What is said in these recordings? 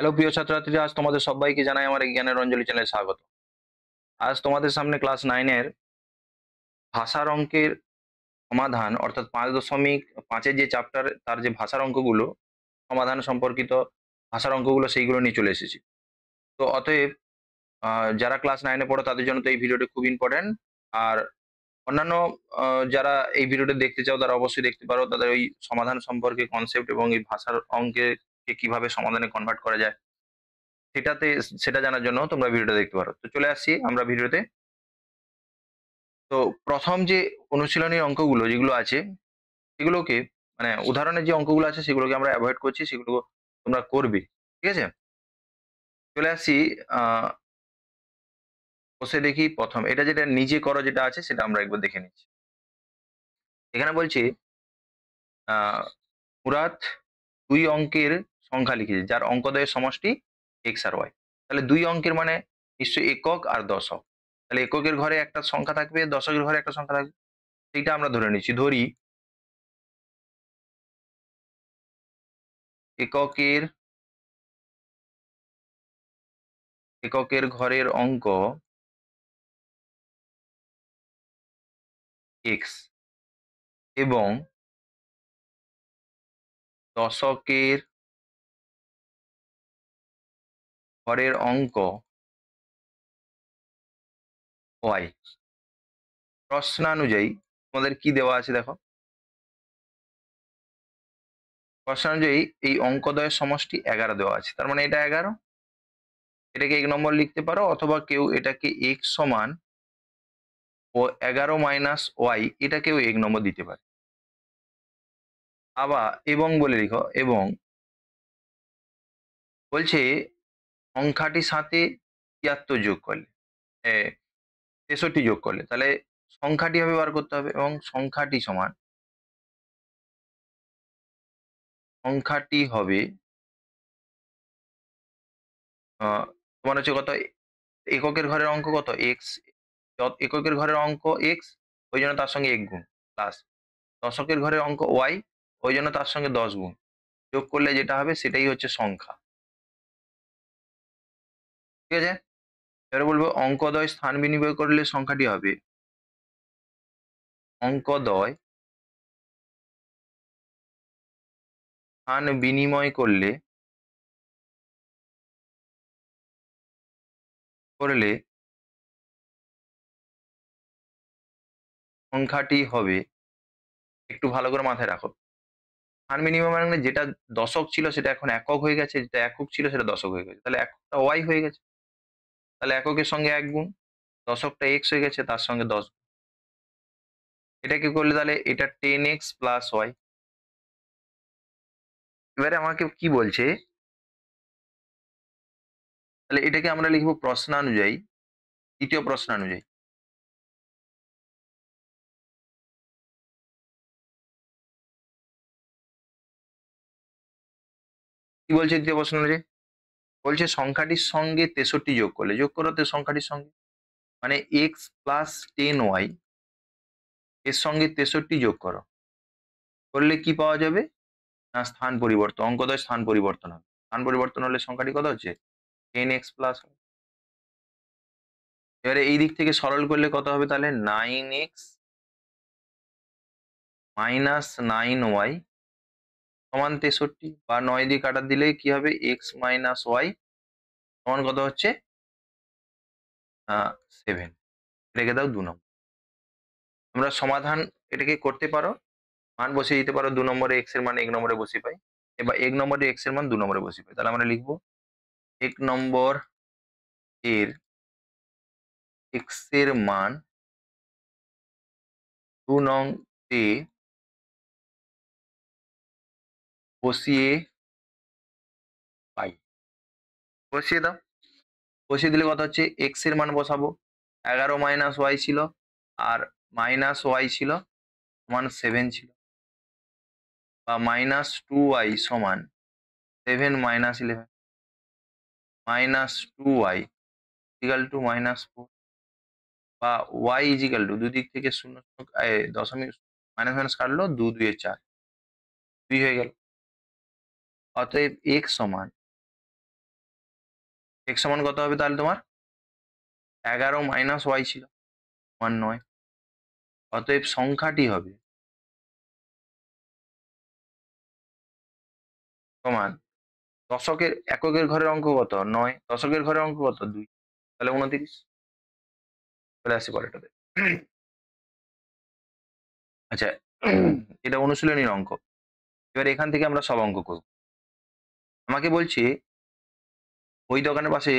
Hello প্রিয় ছাত্রছাত্রীরা, আজ তোমাদের সবাইকে জানাই আমার এই জ্ঞানের অঞ্জলি চ্যানেলে স্বাগত। আজ তোমাদের সামনে ক্লাস 9 এর ভাষার অঙ্কের সমাধান অর্থাৎ 5.5 এর যে চ্যাপ্টার তার যে ভাষার অঙ্কগুলো সমাধান সম্পর্কিত ভাষার অঙ্কগুলো সেইগুলো নিয়ে চলে এসেছি। তো অতএব যারা ক্লাস 9 এ পড়ো তাদের জন্য তো এই ভিডিওটি খুব ইম্পর্টেন্ট। আর অন্যান্য যারা এই ভিডিওটি দেখতে চাও তারা অবশ্যই দেখতে পারো। তাদের ওই সমাধান সম্পর্কে কনসেপ্ট এবং এই ভাষার অঙ্কে কিভাবে সমাধানে কনভার্ট করা যায় সেটাতে সেটা জানার জন্য তোমরা ভিডিওটা দেখতে পারো। তো চলে আসছি আমরা ভিডিওতে। তো প্রথম যে অনুশীলনী অঙ্কগুলো যেগুলো আছে সেগুলোকে মানে উদাহরণের যে অঙ্কগুলো আছে সেগুলোকে আমরা অ্যাভয়েড করছি, সেগুলো তোমরা করবে। ঠিক আছে? চলে আসছি আহ বসে দেখি প্রথম এটা যেটা নিজে করো যেটা আছে সেটা আমরা একবার দেখে নিচ্ছি। এখানে বলছে মুরাদ 2 অঙ্কের সংখ্যা লিখেছে যার অঙ্কদ্বয়ের সমষ্টি এক্স আর ওয়াই। তাহলে 2 অঙ্কের মানে নিশ্চয়ই একক আর দশক। তাহলে এককের ঘরে একটা সংখ্যা থাকবে, দশকের ঘরে একটা সংখ্যা থাকবে। সেইটা আমরা ধরে নিচ্ছি। ধরি এককের এককের ঘরের অঙ্ক এক্স এবং দশকের ঘরের অঙ্ক ওয়াই। প্রশ্নানুযায়ী তোমাদের কি দেওয়া আছে দেখো। প্রশ্নানুযায়ী এই অঙ্কদ্বয়ের সমষ্টি 11 দেওয়া আছে, তার মানে এটা 11। এটাকে 1 নম্বর লিখতে পারো, অথবা কেউ এটাকে x সমান ও 11 মাইনাস ওয়াই এটাকেও 1 নম্বর দিতে পারে। আবার এবং বলে লিখো। এবং বলছে সংখ্যাটির সাথে 73 যোগ করলে 63 যোগ করলে তাহলে সংখ্যাটি হবে বার করতে হবে। এবং সংখ্যাটি হবে তোমার হচ্ছে কত, এককের ঘরের অঙ্ক কত এক্স, এককের ঘরের অঙ্ক এক্স ওই জন্য তার সঙ্গে 1 গুণ, প্লাস দশকের ঘরের অঙ্ক ওয়াই ওই জন্য তার সঙ্গে 10 গুণ, যোগ করলে যেটা হবে সেটাই হচ্ছে সংখ্যা। ঠিক আছে? এবারে বলবো অঙ্কদ্বয় স্থান বিনিময় করলে সংখ্যাটি হবে অঙ্কদ্বয় স্থান বিনিময় করলে সংখ্যাটি হবে, একটু ভালো করে মাথায় রাখো, স্থান বিনিময় মানে যেটা দশক ছিল সেটা এখন একক হয়ে গেছে, যেটা একক ছিল সেটা দশক হয়ে গেছে, তাহলে এককটা ওয়াই হয়ে গেছে। তাহলে এককের সঙ্গে 1 গুণ, দশকটা এক্স হয়ে গেছে তার সঙ্গে 10 গুণ। এটা কি করলে তাহলে এটা 10x প্লাস ওয়াই। এবারে আমাকে কি বলছে, তাহলে এটাকে আমরা লিখবো প্রশ্নানুযায়ী, দ্বিতীয় প্রশ্নানুযায়ী। কি বলছে দ্বিতীয় প্রশ্ন অনুযায়ী? বলছে সংখ্যাটির সঙ্গে 63 যোগ করলে, যোগ করো তো সংখ্যাটির সঙ্গে, মানে এক্স প্লাস 10y এর সঙ্গে 63 যোগ করো, করলে কি পাওয়া যাবে না স্থান পরিবর্তন, অঙ্কদ্বয় স্থান পরিবর্তন হবে। স্থান পরিবর্তন হলে সংখ্যাটি কত হচ্ছে 10x প্লাস। এবারে এই দিক থেকে সরল করলে কত হবে তাহলে 9x মাইনাস 9y সমান 63, বা 9 দিয়ে কাটা দিলে কি হবে x মাইনাস ওয়াই সমান কত হচ্ছে 7। রেখে দাও 2 নম্বর। তোমরা সমাধান এটাকে করতে পারো, মান বসিয়ে দিতে পারো। 2 নম্বরে এক্স এর মান 1 নম্বরে বসিয়ে পাই, এবার 1 নম্বরে এক্স এর মান 2 নম্বরে বসিয়ে পাই। তাহলে আমরা লিখবো 1 নম্বর এর এক্স এর মান 2 নং তে বসিয়ে পাই। বসিয়ে দাও। বসিয়ে দিলে কথা হচ্ছে এক্স এর মান বসাবো, 11 মাইনাস ওয়াই ছিল, আর মাইনাস ওয়াই ছিল সমান 7 ছিল, বা মাইনাস 2y সমান 7 minus 11, minus 2y equal to minus 4, বা y ইজিক্যাল টু দুদিক থেকে শূন্য দশমিক মাইনাস মাইনাস কাটলো, 2 2 এ 4, 2 হয়ে গেল। অতএব x সমান এক্স সমান কত হবে তাহলে তোমার? 11 মাইনাস ওয়াই ছিল, সমান 9। অতএব সংখ্যাটি হবে সমান, দশকের এককের ঘরের অঙ্ক কত? 9। দশকের ঘরের অঙ্ক কত? 2। তাহলে 29। চলে আসি পরেরটাতে। আচ্ছা, এটা অনুশীলনীর অঙ্ক। এবার এখান থেকে আমরা সব অঙ্ক করব। আমাকে বলছে ওই দোকানের পাশে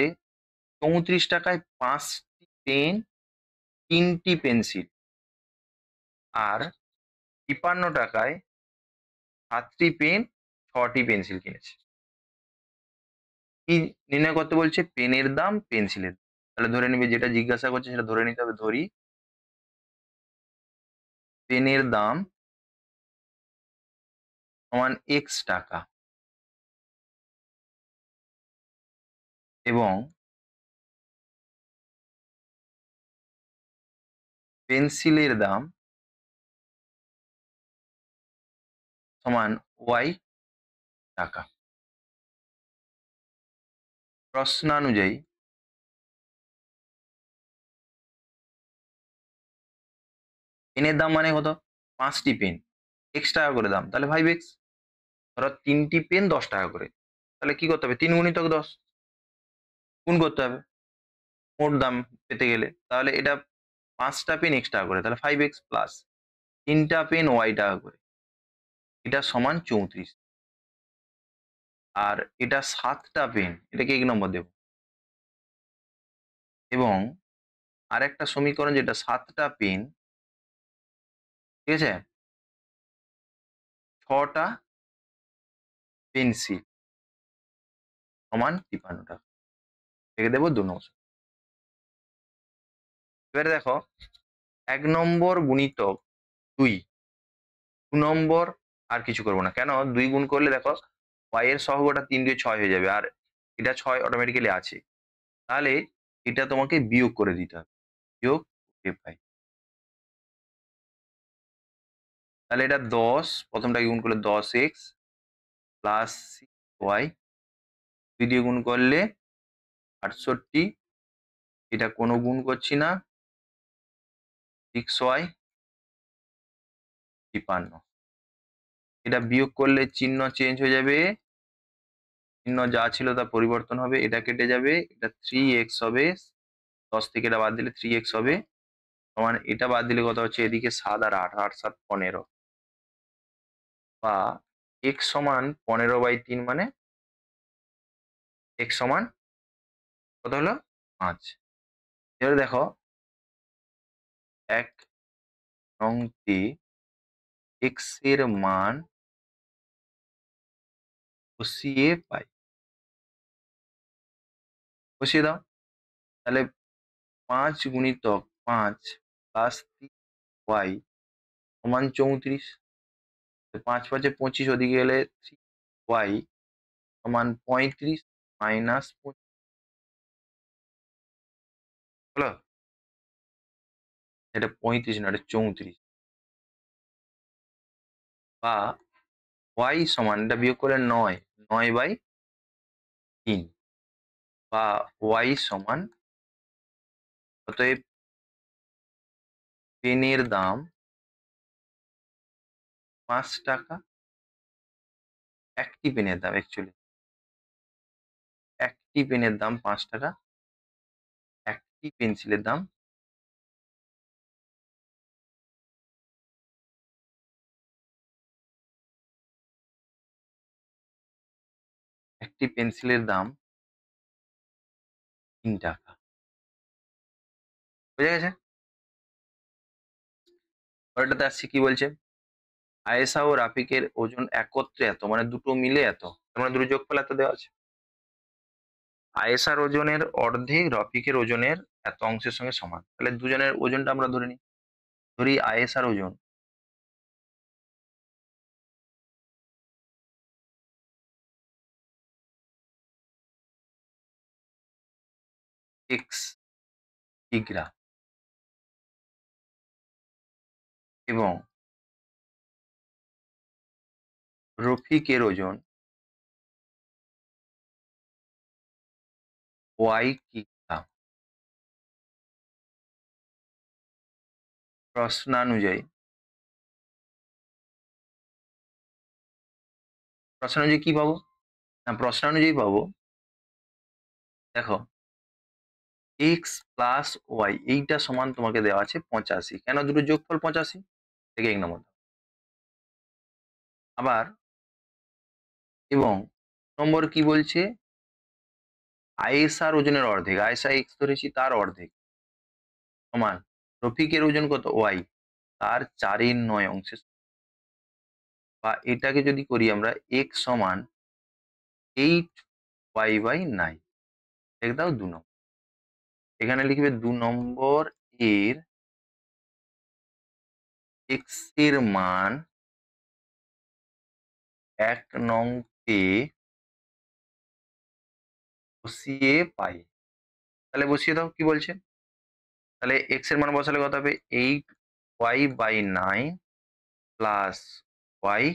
34 টাকায় 5টি পেন, 3টি পেন্সিল, আর 53 টাকায় 7টি পেন, 6টি পেন্সিল কিনেছে। কি নির্ণয় করতে বলছে? পেনের দাম, পেন্সিলের দাম। তাহলে ধরে নিবে যেটা জিজ্ঞাসা করছে সেটা ধরে নিতে হবে। ধরি পেনের দাম সমান এক্স টাকা এবং পেন্সিলের দাম সমান ওয়াই টাকা। প্রশ্নানুযায়ী পেনের দাম মানে কত? 5টি পেন, এক্স টাকা করে দাম, তাহলে 5x। ধরো 3টি পেন 10 টাকা করে, তাহলে কি করতে হবে? 3 গুণিতক 10 গুণ করতে হবে মোট দাম পেতে গেলে। তাহলে এটা 5টা পেন এক্স টাকা করে, তাহলে 5x প্লাস 3টা পেন ওয়াই টাকা করে, এটা সমান 34। আর এটা 7টা পেন, এটাকে 1 নম্বর দেব। এবং আরেকটা সমীকরণ যেটা 7টা পেন, ঠিক আছে, 6টা পেন্সিল সমান 53 টাকা, একে দেবো 2 নম্বর। এবারে দেখো 1 নম্বর গুণিতক 2, 2 নম্বর আর কিছু করবো না। কেন? 2 গুণ করলে দেখো y এর সহগটা 3 দিয়ে 6 হয়ে যাবে, আর এটা 6 অটোমেটিক্যালি আছে। তাহলে এটা তোমাকে বিয়োগ করে দিতে হবে, বিয়োগ করতে পাই। তাহলে এটা 10, প্রথমটাকে গুণ করলে 10x প্লাস ওয়াই, 2 দিয়ে গুণ করলে 68, এটা কোনো গুণ করছি না, 6y 53। এটা বিয়োগ করলে চিহ্ন চেঞ্জ হয়ে যাবে, চিহ্ন যা ছিল তা পরিবর্তন হবে, এটা কেটে যাবে, এটা 3x হবে, 10 থেকে এটা বাদ দিলে 3x হবে, সমান এটা বাদ দিলে কত হচ্ছে? এদিকে 7 আর 8, 8 7 15, বা x সমান 15/3, মানে x সমান কত হলো? 5। এবারে দেখো 1 নংতে x এর মান বসিয়ে পাই, বসিয়ে দাও। তাহলে 5 গুণিতক 5 প্লাস 3y সমান 34। 5 5 এ 25, ওদিকে গেলে 3y সমান 35 মাইনাস 25 হলো। এটা 35 না, এটা 34। বা y সমান, এটা বিয়োগ করে 9, 9/3, বা y সমান, অতএব পেনের দাম 5 টাকা, একটি পেনের দাম, অ্যাকচুয়ালি একটি পেনের দাম 5 টাকা, একটি পেন্সিলের দাম একটি পেন্সিলের দাম 3 টাকা। বুঝা গেছে? পরেরটাতে আসছি, কি বলছে? আয়েশা ও রাফিকের ওজন একত্রে এত, মানে দুটো মিলে এত, তার মানে দুটো যোগফল এত দেওয়া আছে। আয়েশার ওজনের অর্ধেক রফিকের ওজনের এত অংশের সঙ্গে সমান। তাহলে দুজনের ওজনটা আমরা ধরে নিই। ধরি আয়েশার ওজন x কিগ্রা এবং রফিকের ওজন ওয়াই কি পেলাম? প্রশ্নানুযায়ী কি পাবো? না, প্রশ্নানুযায়ী পাবো। দেখো, এক্স প্লাস ওয়াই এইটা সমান তোমাকে দেওয়া আছে 85। কেন দুটো যোগফল 85? থেকে 1 নম্বর। আবার এবং নম্বর কি বলছে? আয়েশার ওজনের অর্ধেক। আয়েশা এক্স ধরেছি, তার অর্ধেক সমান রফিকের ওজন কত? ওয়াই, তার 4/9 অংশে। বা এটাকে যদি করি আমরা, এক্স সমান 8y/9। লিখে দাও 2 নম্বর। এখানে লিখবে 2 নম্বর এর এক্স এর মান 1 নং কে বসিয়ে পাই। তাহলে বসিয়ে দাও, কি বলছে? তাহলে এক্স এর মান বসালে কত হবে? 8y/9 প্লাস ওয়াই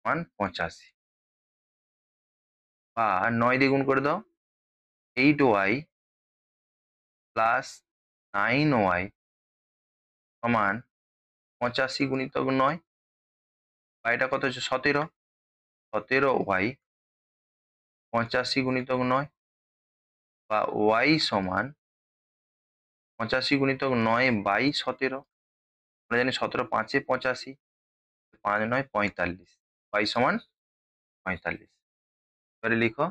মান 85। বা 9 দিয়ে গুণ করে দাও, 8y প্লাস 9y সমান 85 গুণিতক 9। বা এটা কত হচ্ছে? 17। 17y 85 গুণিতক 9। বা ওয়াই সমান 85 গুণিতক 9/17। আমরা জানি 17 5-এ 85, 5-9 45। ওয়াই সমান 45। এবারে লিখো,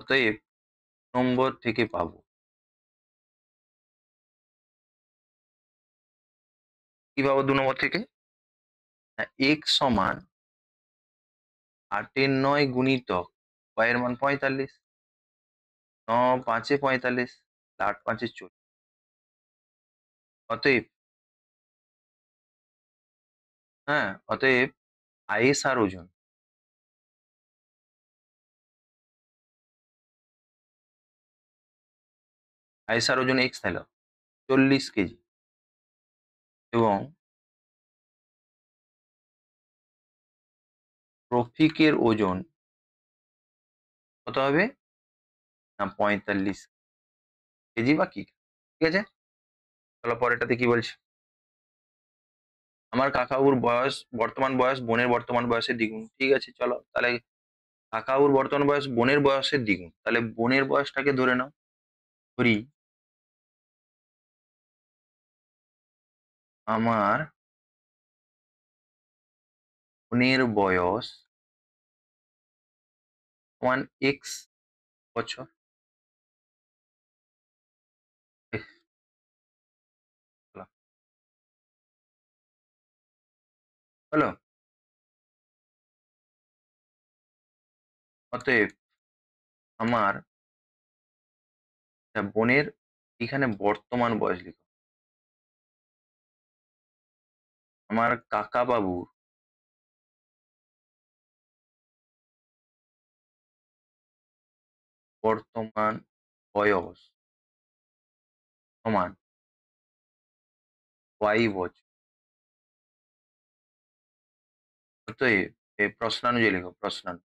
অতএব নম্বর থেকে পাবো কি পাবো 2 নম্বর থেকে? এক্স সমান 8-এর 9 গুণিতক ওয়াই এর মান 45। 9 5-এ 45, 8 5-এ 40। অতএব, অতএব আয়েশার ওজন এক্স তাহলে 40 কেজি। এবং রফিকের ওজন কত হবে? না, 45 কেজি বা কি। ঠিক আছে, চলো পরেরটাতে কি বলছে। আমার কাকাবুর বয়স, বর্তমান বয়স বোনের বর্তমান বয়সের দ্বিগুণ। ঠিক আছে, চলো তাহলে কাকাবুর বর্তমান বয়স বোনের বয়সের দ্বিগুণ। তাহলে বোনের বয়সটাকে ধরে নাও। ধরি আমার বোনের বয়স সমান এক্স বছর। এহ, হলো। অতএব আমার বোনের, এখানে বর্তমান বয়স লিখো। আমার কাকা বাবুর বর্তমান বয়স সমান ওয়াই বছর। অতএব প্রশ্নানুযায়ী লিখো, প্রশ্নানুযায়ী।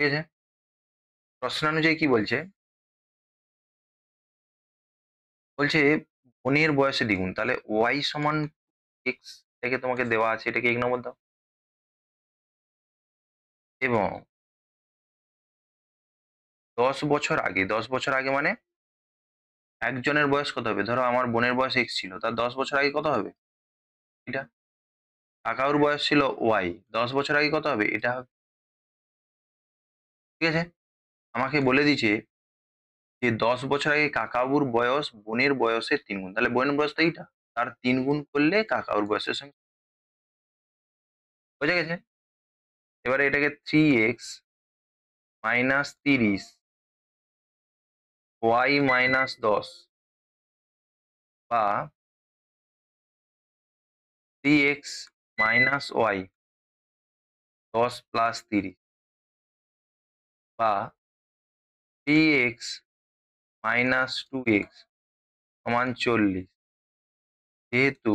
ঠিক আছে, প্রশ্নানুযায়ী কি বলছে? বলছে বোনের বয়সে দ্বিগুণ। তাহলে ওয়াই সমান এক্স থেকে তোমাকে দেওয়া আছে, এটাকে 1 নম্বর দাও। এবং 10 বছর আগে, 10 বছর আগে মানে একজনের বয়স কত হবে? ধরো আমার বোনের বয়স এক্স ছিল, তার 10 বছর আগে কত হবে? এটা। কাকাউর বয়স ছিল ওয়াই, 10 বছর আগে কত হবে? এটা হবে। ঠিক আছে, আমাকে বলে দিয়েছে যে 10 বছর আগে কাকাবুর বয়স বোনের বয়সের 3 গুণ। তাহলে বোনের বয়স তো এইটা, তার 3 গুণ করলে কাকাবুর বয়সের সঙ্গে। বোঝা গেছে? এবারে এটাকে 3x - 30 y - 10 বা 3x - y 10 + 30 বা 3x - 2x সমান 40। যেহেতু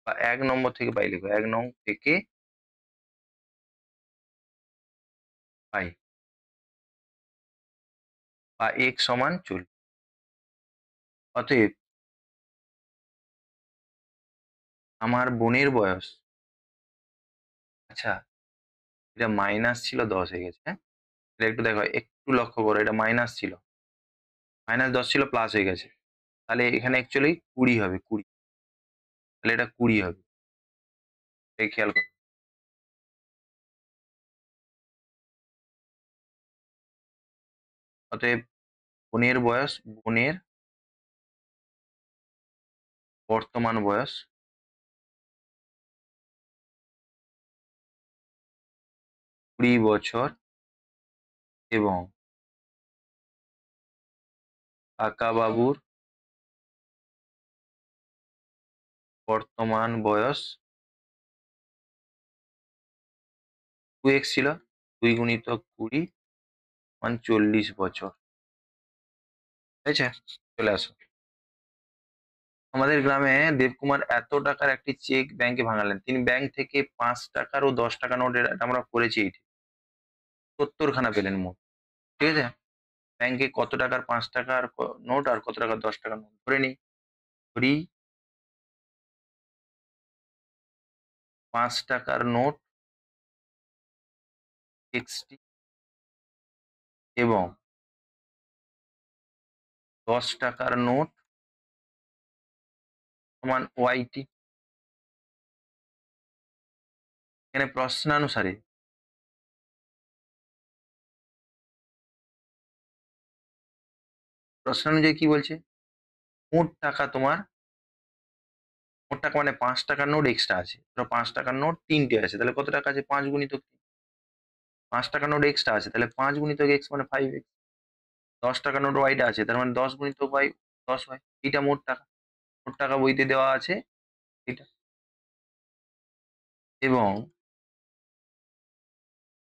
বা 1 নম্বর থেকে বাই লিখো, 1 নং থেকে বাই, বা x সমান 40। অতএব আমার বোনের বয়স, আচ্ছা এটা মাইনাস ছিল 10 হয়ে গেছে, হ্যাঁ এটা একটু দেখো, একটু লক্ষ্য করো, এটা মাইনাস ছিল, -10 ছিল প্লাস হয়ে গেছে, তাহলে এখানে অ্যাকচুয়ালি 20 হবে, 20, তাহলে এটা 20 হবে, এই খেয়াল করো। অতএব বোনের বর্তমান বয়স 20 বছর এবং কাকাবাবুর বর্তমান বয়স 2x ছিল, 2 গুণিতক 20 মানে 40 বছর, ঠিক আছে? চলে আসো। আমাদের গ্রামে দেবকুমার এত টাকার একটি চেক ব্যাংকে ভাঙালেন, তিনি ব্যাংক থেকে 5 টাকার ও 10 টাকা নোট, এটা আমরা করেছি, 70 খানা পেলেন মোট, ঠিক আছে? ব্যাংকে কত টাকার 5 টাকার নোট আর কত টাকার 10 টাকার নোট ধরে নিই, ধরি 5 টাকার নোট 60 এবং 10 টাকার নোট সমান ওয়াইটি। এখানে প্রশ্নানুযায়ী কি বলছে, মোট টাকা তোমার, মোট টাকা মানে 5 টাকার নোট এক্সট্রা আছে, ধরো 5 টাকার নোট 3টে আছে, তাহলে কত টাকা আছে, 5 গুণিতক 5 টাকার নোট এক্সট্রা আছে, তাহলে 5 গুণিতক এক্স মানে 5x। 10 টাকার নোট ওয়াইটা আছে, তার মানে 10 গুণিতক ওয়াই 10y। এটা মোট টাকা, মোট টাকা বইতে দেওয়া আছে এটা, এবং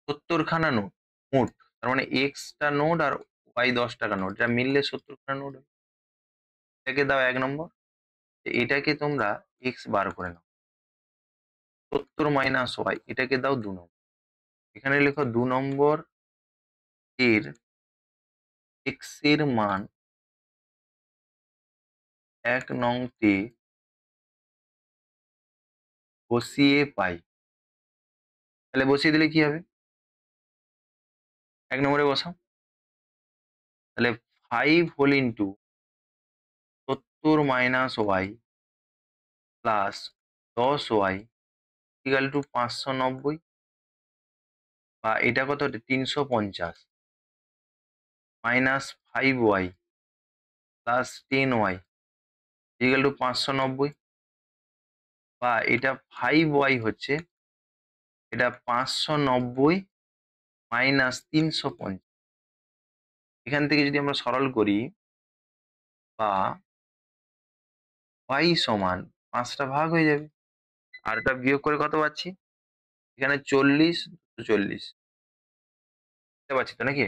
70 খানা নোট মোট, তার মানে এক্সটা নোট আর ওয়াই 10 টাকা নোট, এটা মিললে 70 খানা নোট হবে। এটাকে দাও 1 নম্বর, এটাকে তোমরা এক্স বার করে নাও, 70 মাইনাস ওয়াই, এটাকে দাও 2 নম্বর, এখানে লেখো 2 নম্বর এর এক্স এর মান 1 নং তে বসিয়ে পাই, তাহলে বসিয়ে দিলে কি হবে, 1 নম্বরে বসাও, তাহলে 5 whole into 70 minus Y plus 10y equal to 590, বা এটা কত, 350 minus 5y plus 10y equal to 590, বা এটা 5y হচ্ছে, এটা 590 মাইনাস 350, এখান থেকে যদি আমরা সরল করি, বা y সমান 5টা ভাগ হয়ে যাবে, আর এটা বিয়োগ করে কত পাচ্ছি, এখানে 40 40 বুঝতে পারছি তো নাকি,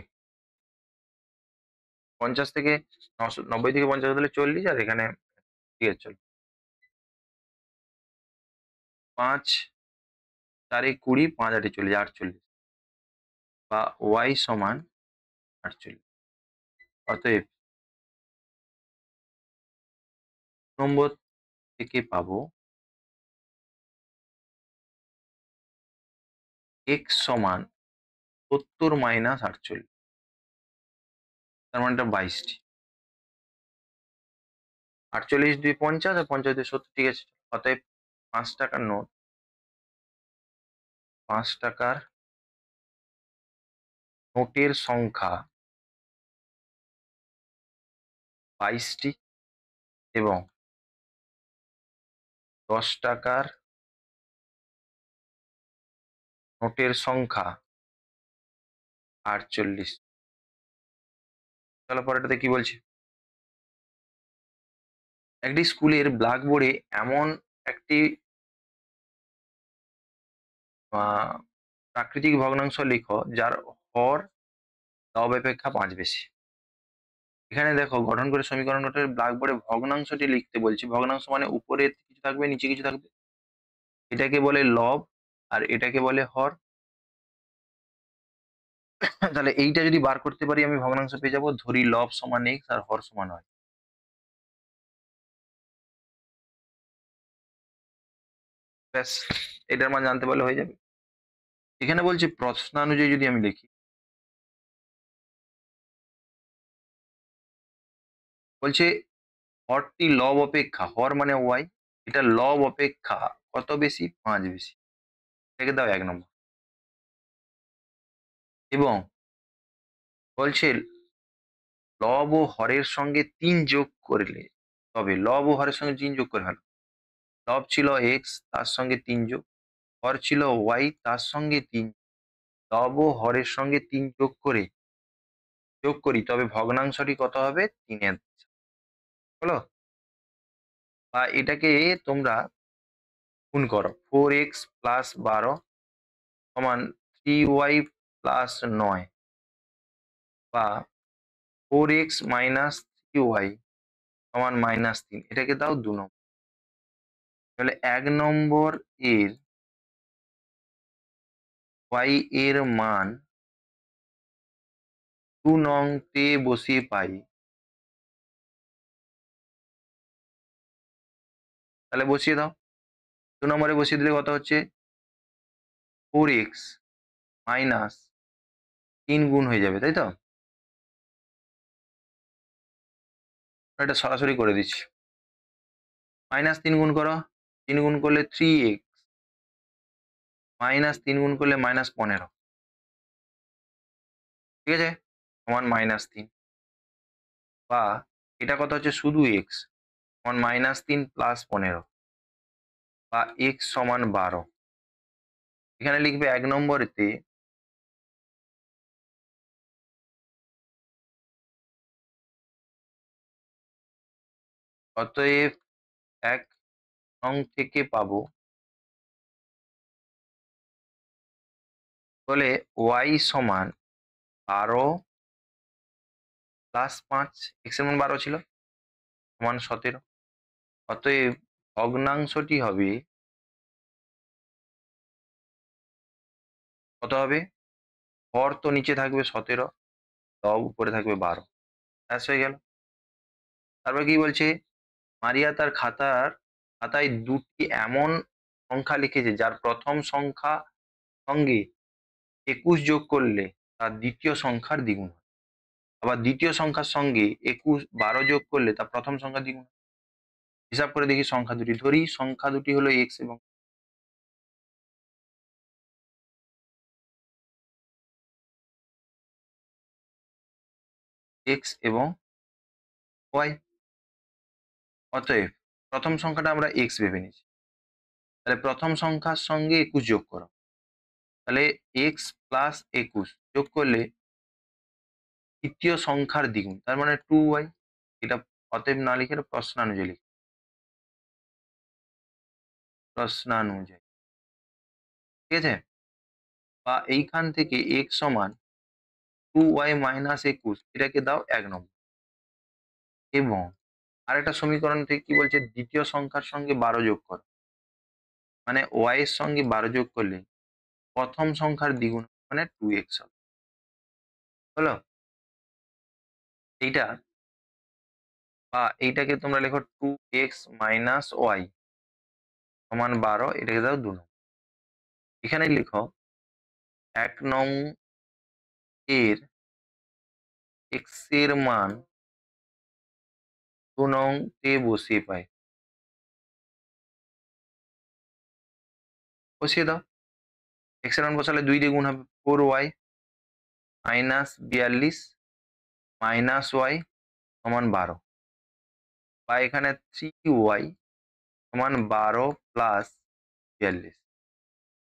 50 থেকে 90 থেকে 50 হলে 40, আর এখানে ঠিক আছে চলো, 5 4 20, 5 8 40, 48, বা y সমান 48। অতএব নম্বর থেকে পাবো x সমান 70 মাইনাস 48, তার মানে এটা 22টি, 48 2 50 আর 50 2 70, ঠিক আছে? অতএব 5 টাকার নোট, 5 টাকার নোটের সংখ্যা 22টি এবং 10 টাকার নোটের সংখ্যা 48। তাহলে পরেরটাতে কি বলছে, একটি স্কুলের ব্ল্যাকবোর্ডে এমন একটি আহ, প্রাকৃতিক ভগ্নাংশ লিখো যার হর লব অপেক্ষা 5 বেশি। এখানে দেখো, গঠন করে সমীকরণ নোটের ব্ল্যাকবোর্ডে ভগ্নাংশটি লিখতে বলছি, ভগ্নাংশ মানে উপরে কিছু থাকবে নিচে কিছু থাকবে, এটাকে বলে লব আর এটাকে বলে হর। তাহলে এইটা যদি বার করতে পারি আমি ভগ্নাংশ পেয়ে যাবো। ধরি লব সমান এক্স আর হর সমান হয়, ব্যাস এটার মান জানতে পারলে হয়ে যাবে। এখানে বলছে প্রশ্নানুযায়ী যদি আমি লিখি, বলছে হরটি লব অপেক্ষা, হর মানে ওয়াই, এটা লব অপেক্ষা কত বেশি? 5 বেশি। এটাকে দাও 1 নম্বর। এবং বলছে লব ও হরের সঙ্গে 3 যোগ করলে, তবে লব ও হরের সঙ্গে 3 যোগ করে ভালো। লব ছিল এক্স, তার সঙ্গে 3 যোগ, হর ছিল ওয়াই, তার সঙ্গে 3, লব ও হরের সঙ্গে 3 যোগ করি, তবে ভগ্নাংশটি কত হবে? 3-এর। হলো? বা এটাকে তোমরা গুণ করো, 4x প্লাস 12 সমান 3y প্লাস 9, বা 4x মাইনাস 3y সমান -3। এটাকে দাও 2 নম্বর। তাহলে 1 নম্বর এর y এর মান 2 নং তে বসিয়ে পাই। তাহলে বসিয়ে দাও। 2 নম্বরে বসিয়ে দিলে কত হচ্ছে? 4x মাইনাস 3 গুণ হয়ে যাবে, তাই তো? এটা সরাসরি করে দিচ্ছি। -3 গুণ করো, 3 গুণ করলে 3x, -3 গুণ করলে -15, ঠিক আছে, সমান -3। বা এটা কত হচ্ছে? শুধু x সমান -3 প্লাস 15, বা x সমান 12। এখানে লিখবে 1 নম্বরেতে অতএব 1 নং থেকে পাবো, বলে y সমান 12 প্লাস 5, x এর মান 12 ছিল, সমান 17। অতএব ভগ্নাংশটি হবে কত হবে? হর তো নিচে থাকবে 17, লব উপরে থাকবে 12, ব্যাস হয়ে গেল। তারপর কি বলছে? মারিয়া তার খাতায় 2টি এমন সংখ্যা লিখেছে যার প্রথম সংখ্যা সঙ্গে 21 যোগ করলে তার দ্বিতীয় সংখ্যার দ্বিগুণ হয়। আবার দ্বিতীয় সংখ্যার সঙ্গে 12 যোগ করলে তার প্রথম সংখ্যার দ্বিগুণ হয়। হিসাব করে দেখি সংখ্যা দুটি। ধরি সংখ্যা দুটি হলো x এবং y। অতএব প্রথম সংখ্যাটা আমরা x ভেবে নিচ্ছি। তাহলে প্রথম সংখ্যার সঙ্গে 21 যোগ করো, তাহলে x প্লাস 21 যোগ করলে তৃতীয় সংখ্যার দ্বিগুণ, তার মানে 2y। এটা অতএব না লিখে এটা প্রশ্নানুযায়ী লিখি, প্রশ্নানুযায়ী, ঠিক আছে। বা এইখান থেকে x সমান 2y মাইনাস 21, এটাকে দাও 1 নম্বর। এবং আরেকটা সমীকরণ থেকে কি বলছে? দ্বিতীয় সংখ্যার সঙ্গে 12 যোগ করো, মানে y এর সঙ্গে 12 যোগ করলে প্রথম সংখ্যার দ্বিগুণ, মানে 2x হবে। হলো? এইটা, বা এইটাকে তোমরা লেখো 2x মাইনাস ওয়াই সমান 12, এটাকে দাও 2 নম্বর। এখানে লিখো 1 নং এর x এর মান 2 নং তে বসিয়ে পাই। বসিয়ে দাও। x এর মান বসালে 2 দিয়ে গুণ হবে, 4y মাইনাস 42 মাইনাস ওয়াই সমান 12, বা এখানে 3y সমান 12 প্লাস 42,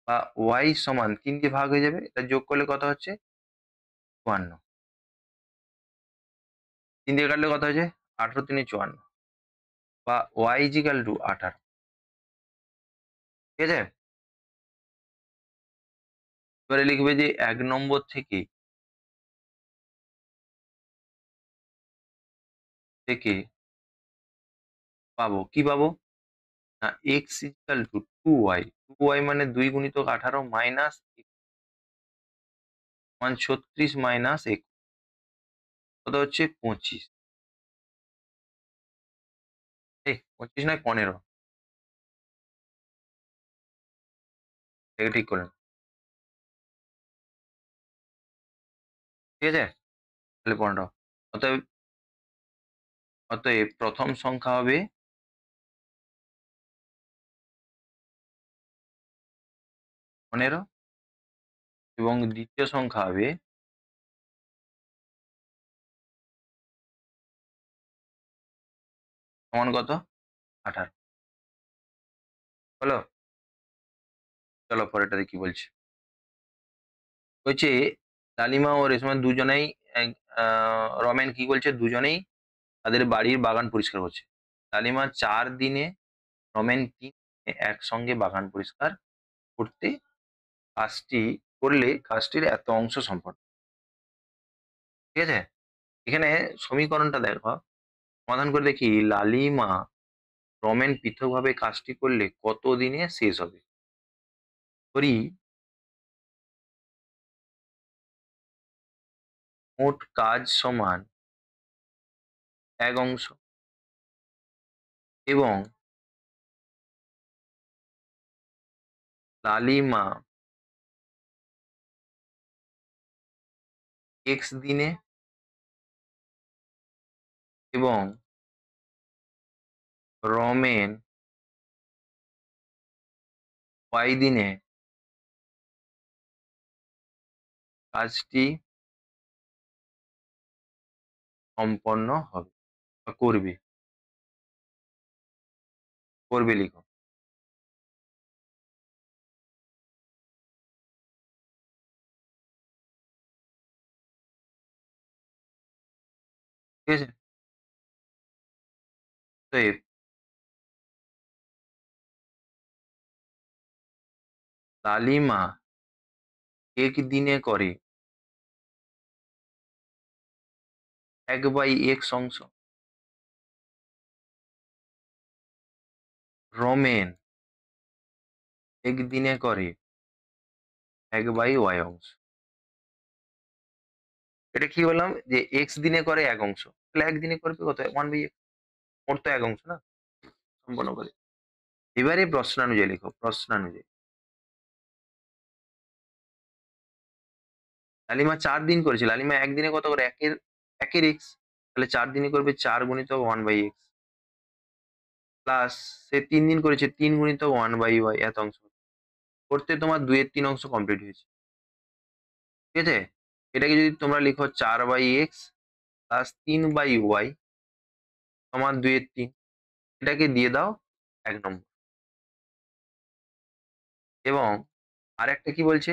বা y সমান 3 দিয়ে ভাগ হয়ে যাবে, এটা যোগ করলে কত হচ্ছে? 52। 3 দিয়ে কাটলে কত হয়েছে? 18 3 54, বা y ইজিক্যাল টু 18, ঠিক আছে। এবারে লিখবে যে 1 নম্বর থেকে থেকে পাবো, কি পাবো? না, x is equal two 2y 2y মানে 2 গুণিতক 18 মাইনাস 36 মাইনাস 21 কত হচ্ছে 25। এই 25 নয় 15, এটা ঠিক করে নাও। ঠিক আছে, তাহলে 15। অতএব অতএব প্রথম সংখ্যা হবে 15 এবং দ্বিতীয় সংখ্যা হবে 18। হলো? চলো পরেরটাতে কি বলছে। বলছে লালিমা ও রেশমা দুজনেই রমেন কি বলছে, দুজনেই তাদের বাড়ির বাগান পরিষ্কার করছে। লালিমা 4 দিনে, রমেন 3 দিনে একসঙ্গে বাগান পরিষ্কার করতে কাজটি কাজটির এত অংশ সম্পন্ন। ঠিক আছে, এখানে সমীকরণটা দেখো, সমাধান করে দেখি লালিমা রমেন পৃথকভাবে কাজটি করলে কত দিনে শেষ হবে। ধরি মোট কাজ সমান 1 অংশ এবং লালিমা x দিনে এবং রমেন y দিনে কাজটি সম্পন্ন হবে বা করবে। করবে লিখো। ঠিক আছে, তো লালিমা 1 দিনে করে 1/x অংশ, রমেন 1 দিনে করে 1/y অংশ। এটা কি বললাম যে x দিনে করে 1 অংশ, তাহলে 1 দিনে করবে কত 1/x, মোট তো 1 অংশ না, সম্পন্ন করে। এবারে প্রশ্নানুযায়ী লিখো, প্রশ্নানুযায়ী। লালিমা 4 দিন করেছে, লালিমা 1 দিনে কত করে, একের x, তাহলে 4 দিনে করবে 4 গুণিতক 1/x প্লাস সে 3 দিন করেছে 3 গুণিতক 1/y এত অংশ। করতে তোমার 2 এর 3 অংশ কমপ্লিট হয়েছে। ঠিক আছে, এটাকে যদি তোমরা লিখো 4/x প্লাস 3/y সমান 2 এর 3, এটাকে দিয়ে দাও 1 নম্বর। এবং আরেকটা কি বলছে,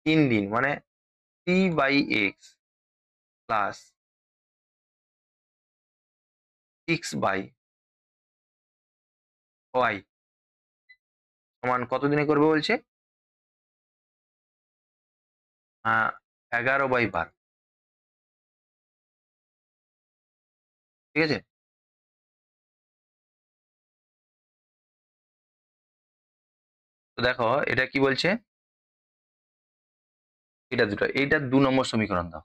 3 দিন মানে 3/x প্লাস 6/y সমান কত দিনে করবে বলছে, 11/12। ঠিক আছে, তো দেখো এটা কি বলছে, এটা দুটো, এইটা 2 নম্বর সমীকরণ দাও।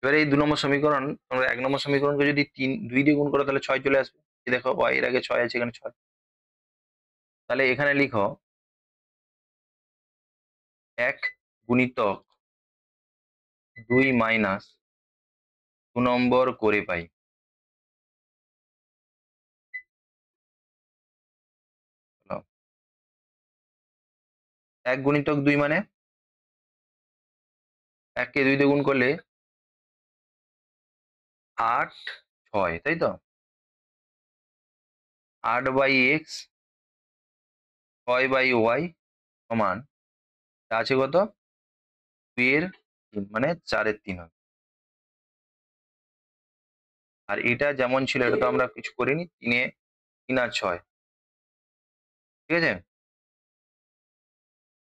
এবারে এই 2 নম্বর সমীকরণ তোমরা 1 নম্বর সমীকরণকে যদি 2 দিয়ে গুণ করো তাহলে 6 চলে আসবে। এই দেখো y এর আগে 6 আছে, এখানে 6, তাহলে এখানে লিখো 1 গুণিতক 2 মাইনাস 2 নম্বর করে পাই। 1 গুণিতক 2 মানে 1 কে 2 দিয়ে গুণ করলে 8, 6, তাই তো, 8/x 6/y সমান আছে কত, 2 এর 3 মানে 4 এর 3 হবে। আর এটা যেমন ছিল এটা তো আমরা কিছু করিনি, 3 আর 6। ঠিক আছে,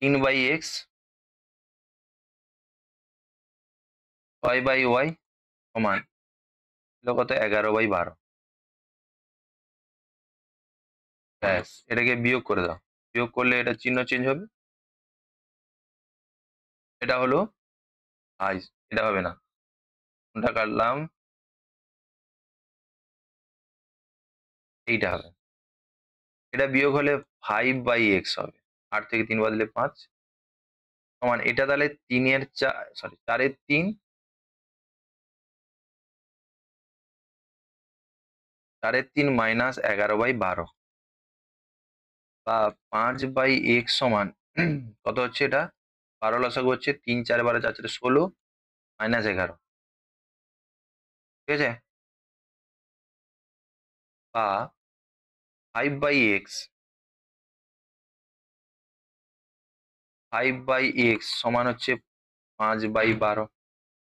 3/x 6/y সমান ছিল কত, 11/12। ব্যাস, এটাকে বিয়োগ করে দাও। বিয়োগ করলে এটা চিহ্ন চেঞ্জ হবে, এটা হলো আই, এটা হবে না, কোনটা কাটলাম, এইটা হবে, এটা বিয়োগ হলে 5/x হবে, 8 থেকে 3 বাদলে 5 সমান এটা, তাহলে 3 এর 4, সরি 4 এর 3, 4 এর 3 মাইনাস 11/12 বা 5/x সমান কত হচ্ছে এটা, 12 লসাগু হচ্ছে 3 4 12 4 4 16 মাইনাস 11, ঠিক আছে, বা 5/x, 5/x সমান হচ্ছে 5/12,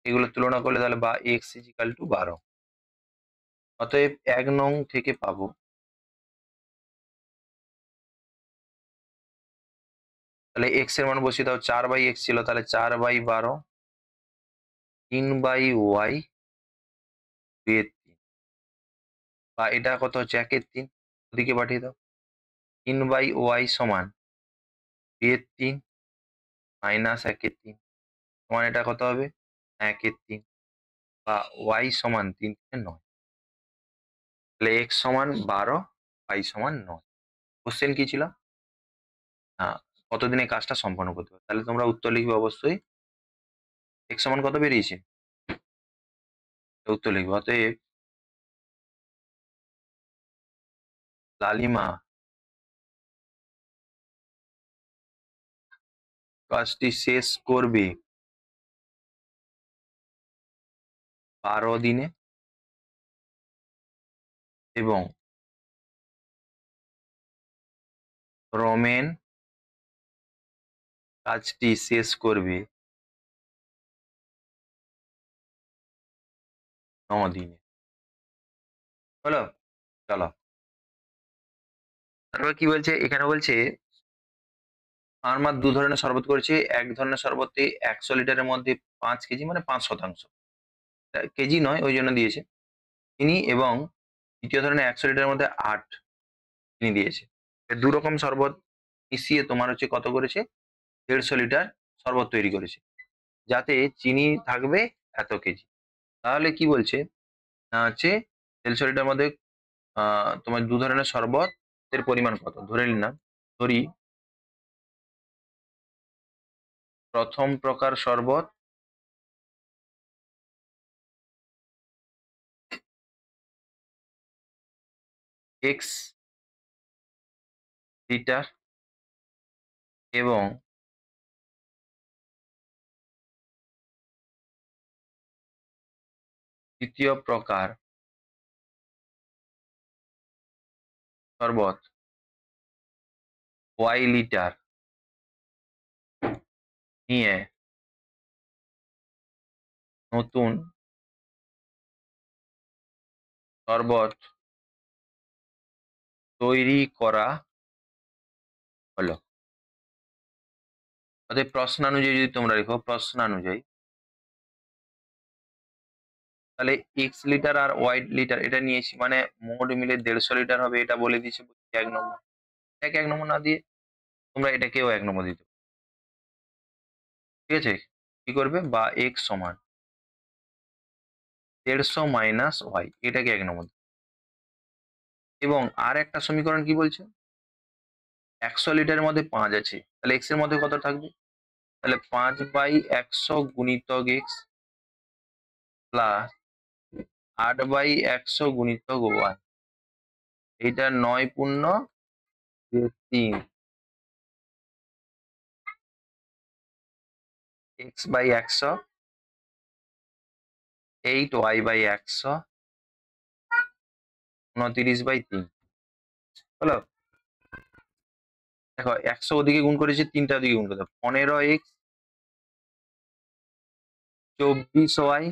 এগুলো তুলনা করলে তাহলে বা x ইজিক্যাল টু 12, অতএব 1 নং থেকে পাবো, তাহলে x এর মান বসিয়ে দাও, 4/x ছিল, তাহলে 4/12 3/y 2/3, বা এটা কত হচ্ছে 1/3, ওদিকে পাঠিয়ে দাও, 3/y সমান 2/3 মাইনাস 1/3 সমান এটা কত হবে 1/3, বা y সমান 3 থেকে 9, তাহলে x সমান 12, y সমান 9। কোশ্চেন কি ছিল, হ্যাঁ, কতদিনে কাজটা সম্পন্ন করতে হবে, তাহলে তোমরা উত্তর লিখবে অবশ্যই x সমান কত বেরিয়েছে, উত্তর লিখবে, অতএব লালিমা কাজটি শেষ করবে 12 দিনে এবং রমেন কাজটি শেষ করবে 9 দিনে, হলো, চলো, তারপর কি বলছে এখানে, বলছে ফার্মার 2 ধরনের শরবত করেছে, এক ধরনের শরবতে 100 লিটারের মধ্যে 5 কেজি মানে 5%, কেজি নয় ওই জন্য দিয়েছে চিনি, এবং দ্বিতীয় ধরনের 100 লিটারের মধ্যে 8 চিনি দিয়েছে, দু রকম শরবত মিশিয়ে তোমার হচ্ছে কত করেছে, 150 লিটার শরবত তৈরি করেছে, যাতে চিনি থাকবে এত কেজি, তাহলে কি বলছে হচ্ছে 150 লিটার মধ্যে তোমার 2 ধরনের শরবত এর পরিমাণ কত, ধরে নিলাম, ধরি প্রথম প্রকার শরবত x লিটার এবং দ্বিতীয় প্রকার শরবত y লিটার নিয়ে নতুন শরবত তৈরি করা হলো, অতএব প্রশ্নানুযায়ী যদি তোমরা লিখো, প্রশ্নানুযায়ী, তাহলে x লিটার আর y লিটার এটা নিয়েছি, মানে মোট মিলে 150 লিটার হবে, এটা বলে দিয়েছে 1 নম্বর, এটাকে 1 নম্বর না দিয়ে তোমরা এটাকেও 1 নম্বর দিতে পারো, ঠিক আছে, কি করবে, বা x সমান 150 মাইনাস y, এটাকে 1 নম্বর দিবে। এবং আর একটা সমীকরণ কি বলছে, 100 লিটারের মধ্যে 5 আছে, তাহলে x এর মধ্যে কত থাকবে, তাহলে 5/100 গুণিতক x প্লাস 8/100 গুণিতক y, এইটা 9×3 x/100 8y/100 29/3, হলো, দেখো 100 ওদিকে গুণ করেছে, 3টা ওদিকে গুণ করতে 15x 24y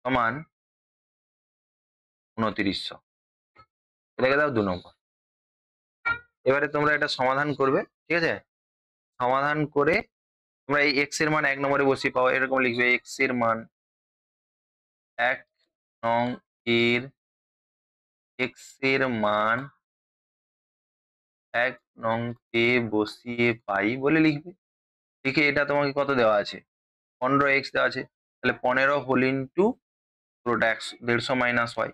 সমান 2900, এটাকে দাও 2 নম্বর। এবারে তোমরা এটা সমাধান করবে, ঠিক আছে, সমাধান করে তোমরা এই x এর মান 1 নম্বরে বসিয়ে পাও, এরকম লিখবে x এর মান 1 নং এর x এর মান 1 নং তে বসিয়ে পাই বলে লিখবে। লিখে এটা তোমাকে কত দেওয়া আছে, 15x দেওয়া আছে, তাহলে 15 হোল ইন্টু পুরোটা 150 মাইনাস ওয়াই,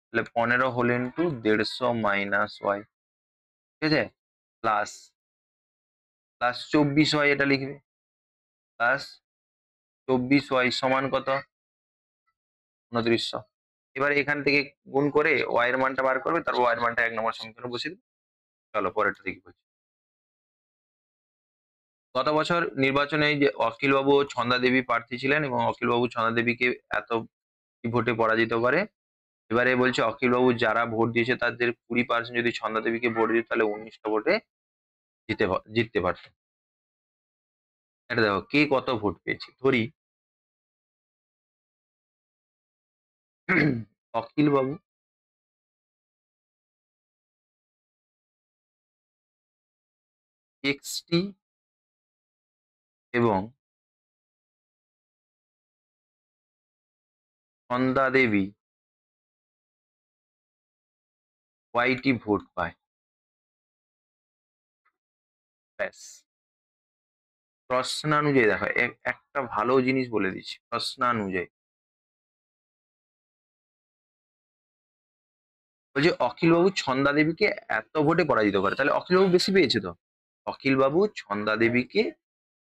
তাহলে 15 হোল ইন্টু 150 মাইনাস ওয়াই, ঠিক আছে, প্লাস প্লাস 24y এটা লিখবে, প্লাস 24y সমান কত, 2900। এবার এখান থেকে গুণ করে ওয়াই এর মানটা বার করবে, তারপর ওয়াই এর মানটা 1 নম্বর সমীকরণে বসিয়ে দেবে। চলো পরেরটা দেখি বলছি। গত বছর নির্বাচনে যে অখিলবাবু ও ছন্দা দেবী প্রার্থী ছিলেন এবং অখিলবাবু ছন্দা দেবীকে এত ভোটে পরাজিত করে। এবারে বলছে অখিলবাবু যারা ভোট দিয়েছে তাদের 20% যদি ছন্দা দেবীকে ভোট দিত তাহলে 19টা ভোটে জিততে পারত। এটা দেখো কে কত ভোট পেয়েছে, ধরি অখিলবাবু 60 এবং ছন্দা দেবী ওয়াইটি ভোট পায়, ব্যাস। প্রশ্নানুযায়ী দেখো একটা ভালো জিনিস বলে দিচ্ছি, প্রশ্নানুযায়ী বলছে অখিলবাবু ছন্দা দেবীকে এত ভোটে পরাজিত করে, তাহলে অখিলবাবু বেশি পেয়েছে তো। অখিলবাবু ছন্দা দেবীকে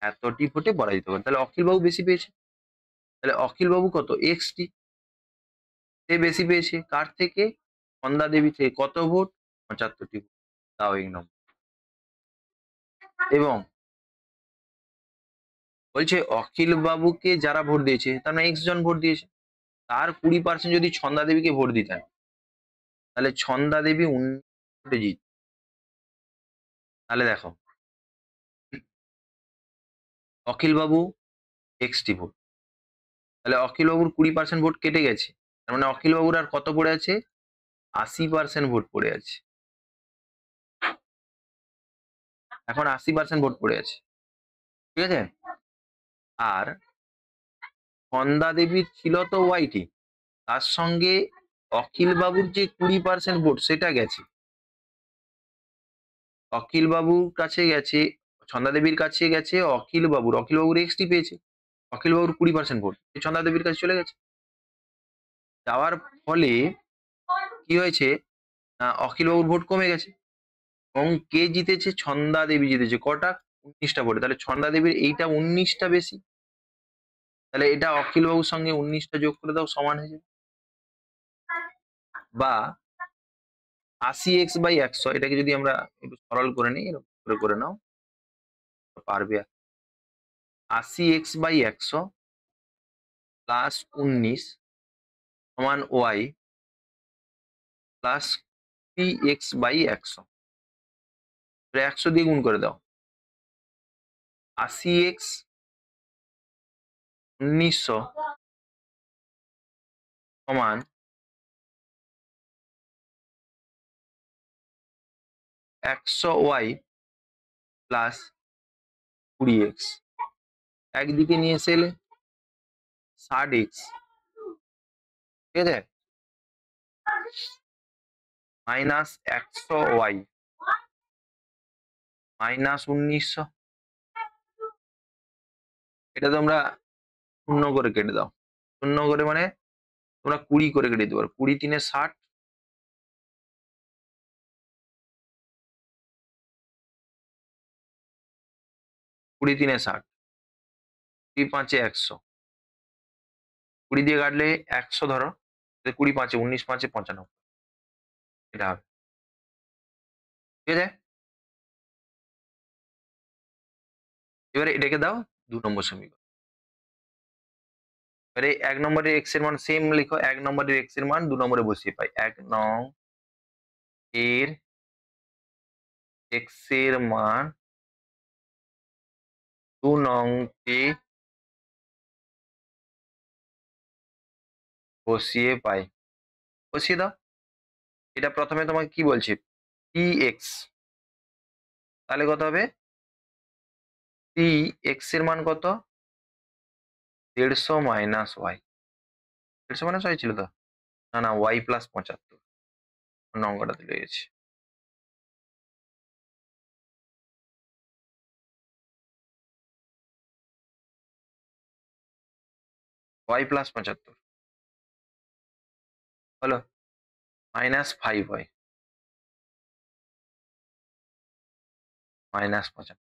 এতটি ভোটে পরাজিত করে, তাহলে অখিলবাবু বেশি পেয়েছে। তাহলে অখিলবাবু কত, 60, সে বেশি পেয়েছে কার থেকে, ছন্দা দেবী থেকে, কত ভোট, 75টি ভোট, তাও 1 নম্বর। এবং বলছে অখিল বাবুকে যারা ভোট দিয়েছে তার মানে এক্স জন ভোট দিয়েছে, তার 20% যদি ছন্দা দেবীকে ভোট দিতেন তাহলে ছন্দা দেবী 19 ভোটে জিত। তাহলে দেখো অখিল বাবু 60 ভোট, তাহলে অখিল বাবুর 20% ভোট কেটে গেছে, তার মানে অখিল বাবুর আর কত পড়ে আছে, 80% ভোট পড়ে আছে। এখন 80% ভোট পড়ে আছে, ঠিক আছে। আর ছন্দা দেবীর ছিল তো ওয়াইটি, তার সঙ্গে অখিল বাবুর যে 20% ভোট সেটা গেছে, অখিল বাবুর কাছে গেছে, ছন্দা দেবীর কাছে গেছে অখিল বাবুর এক্সটি পেয়েছে, অখিল বাবুর 20% ভোট ছন্দা দেবীর কাছে চলে গেছে। যাওয়ার ফলে কি হয়েছে, অখিল বাবুর ভোট কমে গেছে এবং কে জিতেছে, ছন্দা দেবী জিতেছে, কটা, 19টা ভোটে। তাহলে ছন্দা দেবীর এইটা 19টা বেশি, তাহলে এটা অখিল বাবুর সঙ্গে 19টা যোগ করে দাও, সমান হয়ে যাবে। বা 80x/100, এটাকে যদি আমরা একটু সরল করে নিই, এরকম করে নাও, পারবে। 80x/100 প্লাস 19 সমান ওয়াই প্লাস 3x/100, 100 দিয়ে গুণ করে দাও। 80x 1900 সমান 100y প্লাস 20x, একদিকে নিয়ে এসে এলে 60x, ঠিক আছে, মাইনাস 100y মাইনাস 1900, এটা তোমরা শূন্য করে কেটে দাও, শূন্য করে মানে তোমরা 20 করে কেটে দিতে পারো, 20 3 60, 20 3 60, 20 5 100, 20 দিয়ে কাটলে 100 ধরো, 20 5 19 5 95, এটা হবে, ঠিক আছে। এবারে এটাকে দাও 2 নম্বর সমীকরণ। এবারে 1 নম্বরের এক্স এর মান সেম লিখো, 1 নম্বরের এক্স এর মান 2 নম্বরে বসিয়ে পাই, 1 নং এর এক্স এর মান 2 নং তে বসিয়ে পাই, বসিয়ে দাও। এটা প্রথমে তোমাকে কি বলছে, পি এক্স, তাহলে কত হবে, পি এক্স এর মান কত, 150 মাইনাস ওয়াই, 150 মাইনাস ওয়াই ছিল তো, না না ওয়াই প্লাস 75, অঙ্কটা তুলে গেছে। ওয়াই প্লাস 75 হলো মাইনাস 5y মাইনাস 75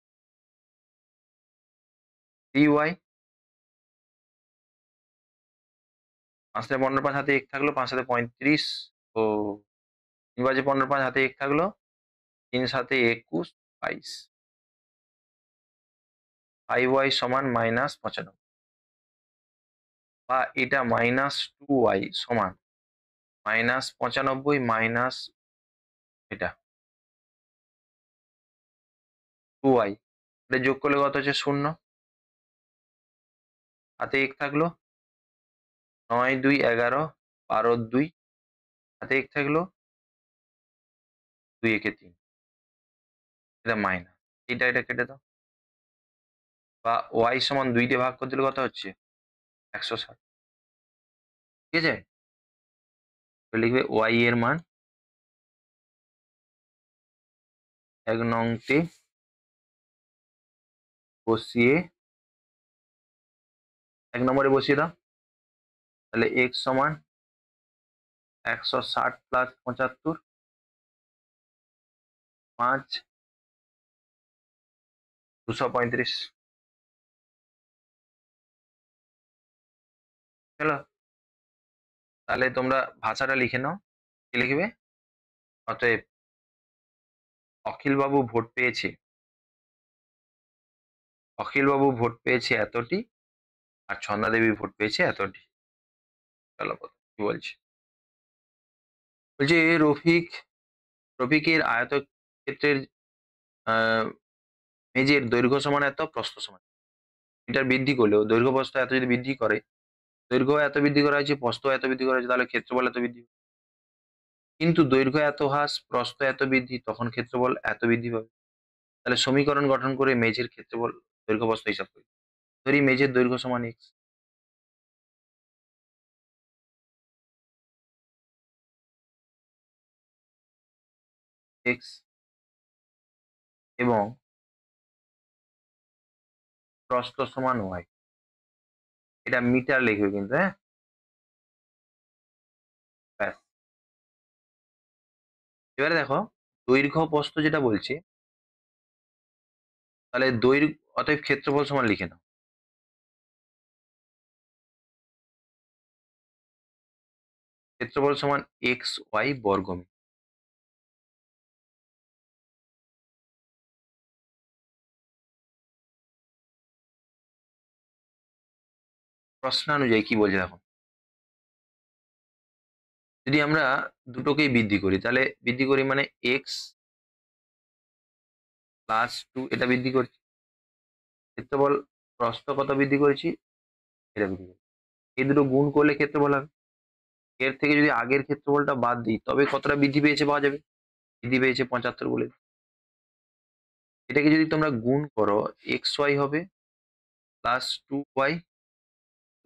3y 5 থেকে 15 5 হাতে 1 থাকলো 5 সাথে 35 ও 3 বাজে 15 5 হাতে 1 থাকলো 3 সাথে 21 22 5y সমান মাইনাস 95 বা এটা মাইনাস 2y সমান মাইনাস 95 মাইনাস এটা 2y এটা যোগ করলে কত হচ্ছে 0 হাতে 1 থাকলো 9 2 11 12 2 হাতে 1 থাকলো 2 একে 3 এটা মাইনাস এটা কেটে দাও বা y সমান 2 দিয়ে ভাগ করে দিলে কত হচ্ছে 160 ঠিক আছে তো লিখবে y এর মান 1 নংতে বসিয়ে 1 নম্বরে বসিয়ে দাও তাহলে x সমান 160 প্লাস 75 5 235 চলো তাহলে তোমরা ভাষাটা লিখে নাও কি লিখবে অতএব অখিলবাবু ভোট পেয়েছে অখিলবাবু ভোট পেয়েছে এতটি আর ছন্দাদেবী ভোট পেয়েছে এতটি চলো কি বলছি বলছে রফিকের আয়তক্ষেত্রের আহ মেঝের দৈর্ঘ্য সমান এত প্রস্থ সমান এটার বৃদ্ধি করলেও দৈর্ঘ্য প্রস্থ এত যদি বৃদ্ধি করে দৈর্ঘ্য এত বৃদ্ধি করা হয়েছে প্রস্থ এত বৃদ্ধি করা হয়েছে তাহলে ক্ষেত্রফল এত বৃদ্ধি হবে। কিন্তু দৈর্ঘ্য এত হ্রাস প্রস্থ এত বৃদ্ধি তখন ক্ষেত্রফল এত বৃদ্ধি পাবে তাহলে সমীকরণ গঠন করে মেঝের ক্ষেত্রফল দৈর্ঘ্য প্রস্থ হিসাব করি ধরি মেঝের দৈর্ঘ্য সমান এক্স এবং প্রস্থ সমান ওয়াই এটা মিটার লিখবে কিন্তু হ্যাঁ ব্যাস এবারে দেখো দৈর্ঘ্য প্রস্থ যেটা বলছে তাহলে দৈর্ঘ্য অতএব ক্ষেত্রফল সমান লিখে নাও ক্ষেত্রফল সমান এক্স ওয়াই বর্গমিটার প্রশ্নানুযায়ী কি বলছে দেখো যদি আমরা দুটোকেই বৃদ্ধি করি তাহলে বৃদ্ধি করি মানে এক্স প্লাস 2 এটা বৃদ্ধি করছি ক্ষেত্রফল প্রস্থ কত বৃদ্ধি করেছি এটা বৃদ্ধি করছি এই দুটো গুণ করলে ক্ষেত্রফল হবে এর থেকে যদি আগের ক্ষেত্রফলটা বাদ দিই তবে কতটা বৃদ্ধি পেয়েছে পাওয়া যাবে বৃদ্ধি পেয়েছে 75 বলে এটাকে যদি তোমরা গুণ করো এক্স ওয়াই হবে plus 2y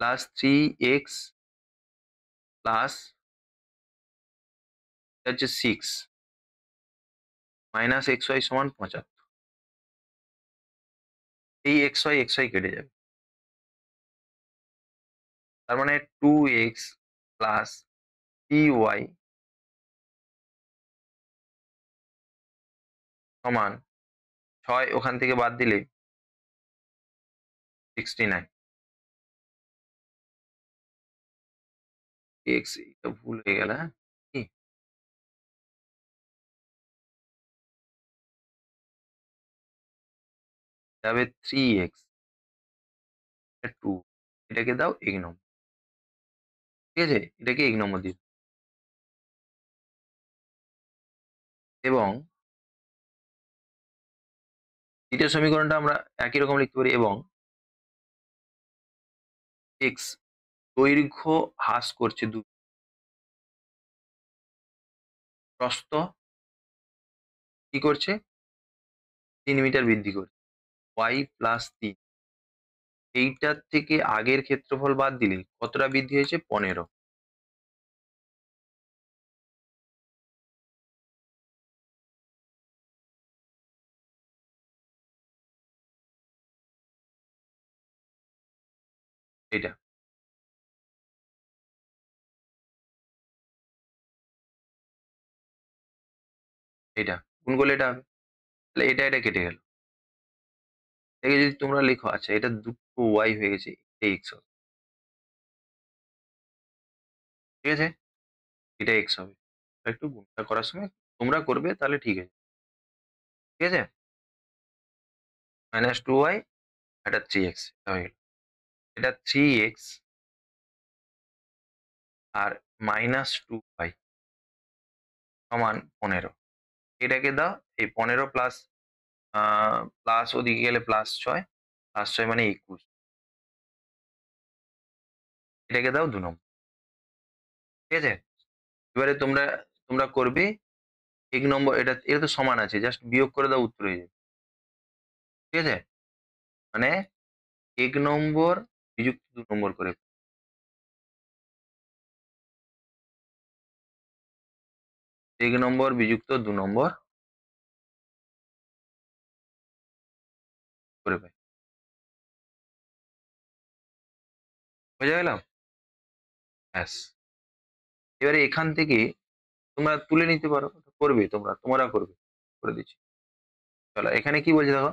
plus 3x plus হচ্ছে 6 মাইনাস এক্স ওয়াই সমান 75 এই এক্স ওয়াই কেটে যাবে তার মানে 2x প্লাস 3y সমান 6 ওখান থেকে বাদ দিলে 69 এক্স এটা ভুল হয়ে গেল হ্যাঁ কি যাবে 3x 2 এটাকে দাও 1 নম্বর ঠিক আছে এটাকে 1 নম্বর দিও এবং দ্বিতীয় সমীকরণটা আমরা একই রকম লিখতে পারি এবং এক্স দৈর্ঘ্য হ্রাস করছে 2 প্রস্থ কি করছে 3 মিটার বৃদ্ধি করছে ওয়াই প্লাস 3 এইটার থেকে আগের ক্ষেত্রফল বাদ দিলে কতটা বৃদ্ধি হয়েছে 15 এটা গুণ করলে এটা হবে, তাহলে এটা এটা কেটে গেল। এটাকে যদি তোমরা লিখো, আচ্ছা এটা দুটো ওয়াই হয়ে গেছে, এক্স হবে, ঠিক আছে, এটা এক্স হবে। একটু গুণটা করার সময় তোমরা করবে তাহলে ঠিক আছে, ঠিক আছে। -2y, এটা 3x হয়ে গেল। এটা 3x আর -2y সমান 15। এটাকে দাও, এই 15 প্লাস প্লাস ওদিকে গেলে +6, +6 মানে 21। এটাকে দাও 2 নম্বর, ঠিক আছে। এবারে তোমরা তোমরা করবে 1 নম্বর, এটা এটা তো সমান আছে, জাস্ট বিয়োগ করে দাও, উত্তর হয়ে যাবে, ঠিক আছে। মানে 1 নম্বর বিযুক্ত 2 নম্বর করে, 1 নম্বর বিযুক্ত 2 নম্বর করে পাই, বোঝা গেল? ব্যাস। এবারে এখান থেকে তোমরা তুলে নিতে পারো, করবে তোমরা করবে, করে দিচ্ছি। চলো এখানে কি বলছে দেখো,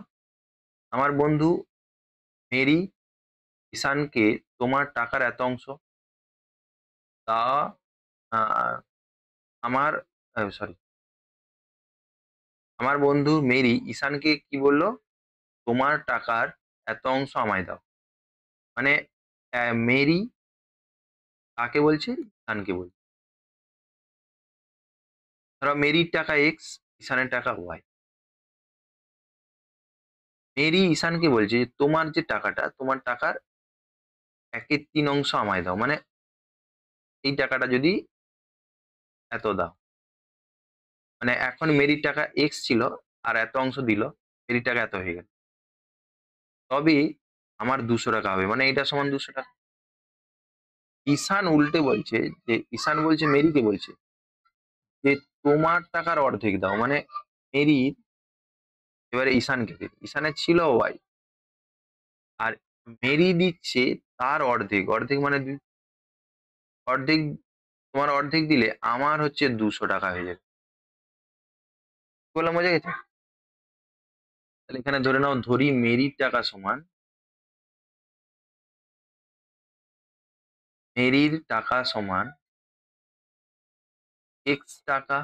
আমার বন্ধু মেরি ঈশানকে তোমার টাকার এত অংশ তা আহ, আমার সরি, আমার বন্ধু মেরি ঈশানকে কি বললো, তোমার টাকার এত অংশ আমায় দাও। মানে মেরি কাকে বলছে, ঈশানকে বলছে। ধরো মেরির টাকা এক্স, ঈশানের টাকা ওয়াই। মেরি ঈশানকে বলছে যে তোমার যে টাকাটা, তোমার টাকার 1/3 অংশ আমায় দাও, মানে এই টাকাটা যদি এত দাও, মানে এখন মেরির টাকা এক্স ছিল আর এত অংশ দিল, মেরির টাকা এত হয়ে গেল, তবে আমার 200 টাকা হবে, মানে এটা সমান 200 টাকা। ঈশান উল্টে বলছে, যে ঈশান বলছে মেরিকে বলছে যে তোমার টাকার অর্ধেক দাও, মানে মেরির, এবারে ঈশানকে দিল, ঈশানের ছিল ওয়াই, আর মেরি দিচ্ছে তার অর্ধেক, অর্ধেক মানে অর্ধেক, তোমার অর্ধেক দিলে আমার হচ্ছে 200 টাকা হয়ে যাবে। বললাম, বোঝা গেছে? তাহলে এখানে ধরে নাও, ধরি মেরির টাকা সমান, মেরির টাকা সমান এক্স টাকা,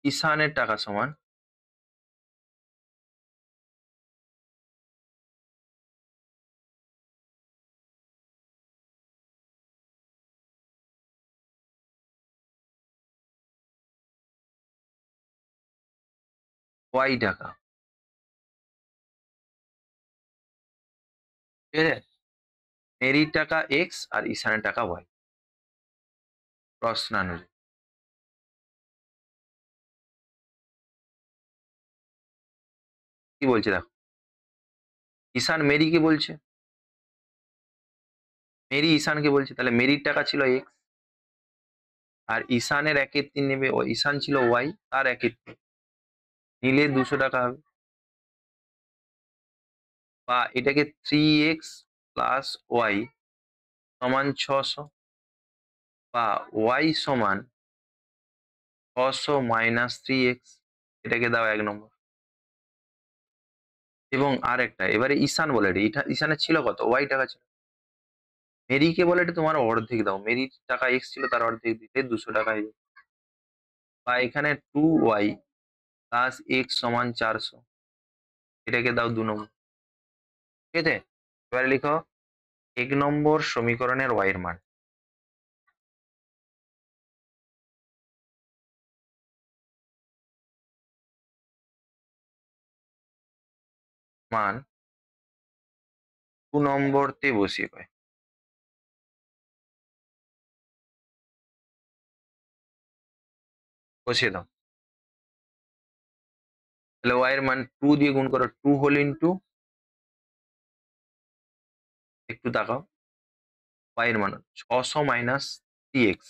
ঈশানের টাকা সমান ওয়াই টাকা, ঠিক আছে। মেরির টাকা এক্স আর ঈশানের টাকা ওয়াই, প্রশ্নানুযায়ী। কি বলছে দেখো, ঈশান মেরিকে বলছে, মেরি ঈশানকে বলছে, তাহলে মেরির টাকা ছিল এক্স, আর ঈশানের 1/3 নেবে, ও ঈশান ছিল ওয়াই, তার 1/3 নিলে 200 টাকা হবে। বা এটাকে 3x প্লাস ওয়াই সমান 600, বা ওয়াই সমান 600 - 3x, এটাকে দাও 1 নম্বর। এবং আর একটা, এবারে ঈশান বলে, এটা ঈশানের ছিল কত, ওয়াই টাকা ছিল, মেরিকে বলে এটা তোমার অর্ধেক দাও, মেরির টাকা এক্স ছিল, তার অর্ধেক দিতে 200 টাকা হয়ে যাবে। বা এখানে 2y প্লাস এক্স সমান 400, এটাকে দাও 2 নম্বর, ঠিক আছে। এবারে লিখো 1 নম্বর সমীকরণের y এর মান, মান 2 নম্বরতে বসিয়ে পাই, বসিয়ে দাও। তাহলে y এর মান 2 দিয়ে গুণ করো, 2 হোল ইন্টু, একটু তাকাও, y এর মান 600 - 3x,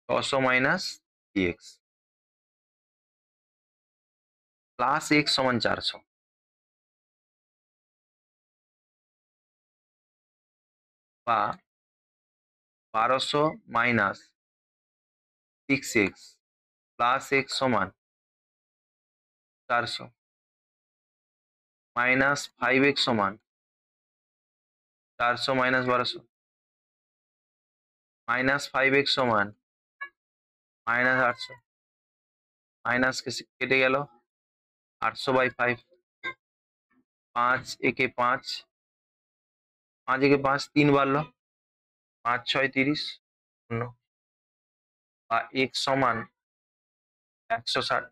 600 - 3x প্লাস x সমান 400, বা 1200 - 6x প্লাস x সমান 400 মাইনাস 5x সমান 400 মাইনাস 1200 মাইনাস 5x সমান মাইনাস 800 মাইনাস কেটে গেল 800/5 5 একে 5 5 একে 5 3 বাড়লো 5 6 30 শূন্য বা x সমান 160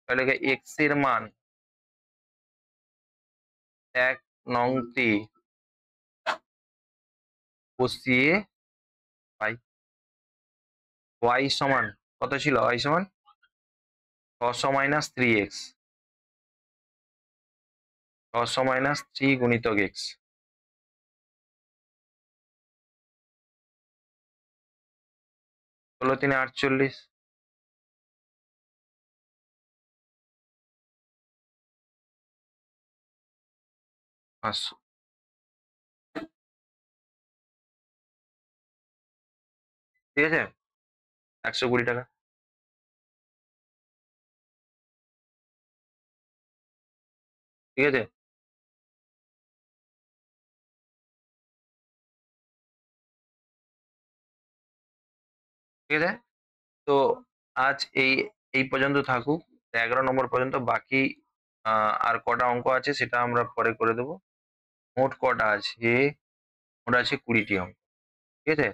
তাহলে x এর মান 1 নংতে বসিয়ে পাই। y সমান কত ছিল? y সমান 600 মাইনাস 3x 600 মাইনাস 3 গুণিতক x 16 3 48 500 ঠিক আছে 120 টাকা ঠিক আছে। ঠিক আছে তো আজ এই পর্যন্ত থাকুক 11 নম্বর পর্যন্ত। বাকি আর কটা অঙ্ক আছে সেটা আমরা পরে করে দেবো। মোট কটা আছে? মোট আছে 20টি অঙ্ক। ঠিক আছে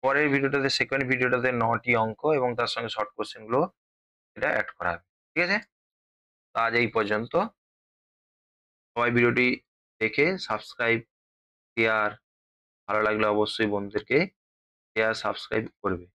পরের ভিডিওটাতে সেকেন্ড ভিডিওটাতে 9টি অঙ্ক এবং তার সঙ্গে শর্ট কোশ্চেন গুলো এটা অ্যাড করা হবে। ঠিক আছে তো আজ এই পর্যন্ত। সবাই ভিডিওটি দেখে সাবস্ক্রাইব শেয়ার ভালো লাগলে অবশ্যই বন্ধুদেরকে শেয়ার সাবস্ক্রাইব করবে।